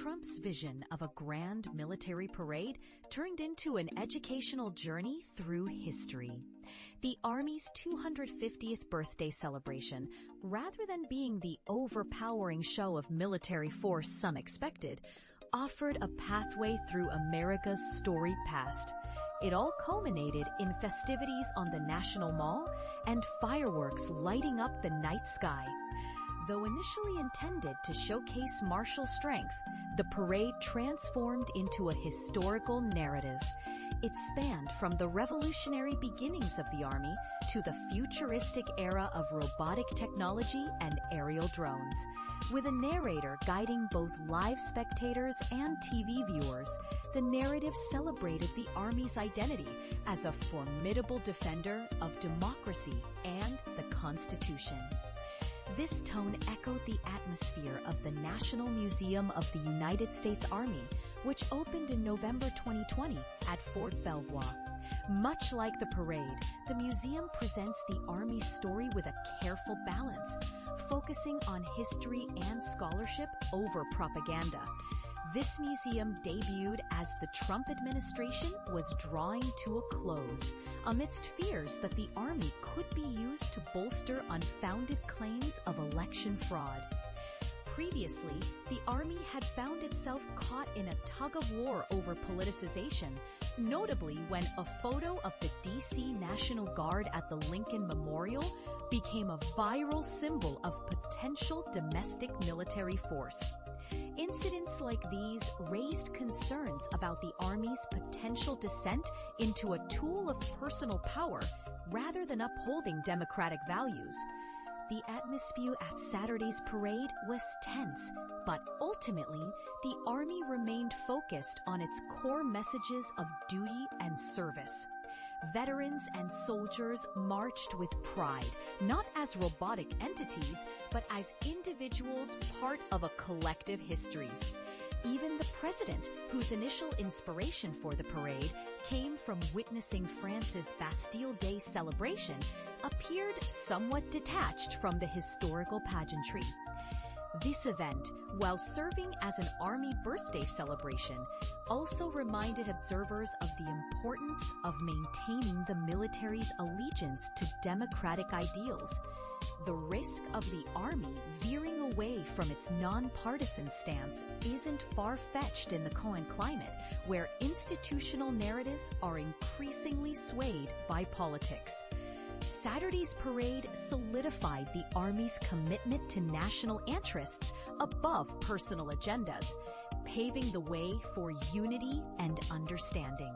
Trump's vision of a grand military parade turned into an educational journey through history. The Army's 250th birthday celebration, rather than being the overpowering show of military force some expected, offered a pathway through America's storied past. It all culminated in festivities on the National Mall and fireworks lighting up the night sky. Though initially intended to showcase martial strength, the parade transformed into a historical narrative. It spanned from the revolutionary beginnings of the Army to the futuristic era of robotic technology and aerial drones. With a narrator guiding both live spectators and TV viewers, the narrative celebrated the Army's identity as a formidable defender of democracy and the Constitution. This tone echoed the atmosphere of the National Museum of the United States Army, which opened in November 2020 at Fort Belvoir. Much like the parade, the museum presents the Army's story with a careful balance, focusing on history and scholarship over propaganda. This museum debuted as the Trump administration was drawing to a close, amidst fears that the Army could be used to bolster unfounded claims of election fraud. Previously, the Army had found itself caught in a tug-of-war over politicization, notably when a photo of the D.C. National Guard at the Lincoln Memorial became a viral symbol of potential domestic military force. Incidents like these raised concerns about the Army's potential descent into a tool of personal power rather than upholding democratic values. The atmosphere at Saturday's parade was tense, but ultimately, the Army remained focused on its core messages of duty and service. Veterans and soldiers marched with pride, not as robotic entities, but as individuals part of a collective history. Even the president, whose initial inspiration for the parade came from witnessing France's Bastille Day celebration, appeared somewhat detached from the historical pageantry. This event, while serving as an Army birthday celebration, also reminded observers of the importance of maintaining the military's allegiance to democratic ideals. The risk of the Army veering away from its nonpartisan stance isn't far-fetched in the current climate, where institutional narratives are increasingly swayed by politics. Saturday's parade solidified the Army's commitment to national interests above personal agendas, paving the way for unity and understanding.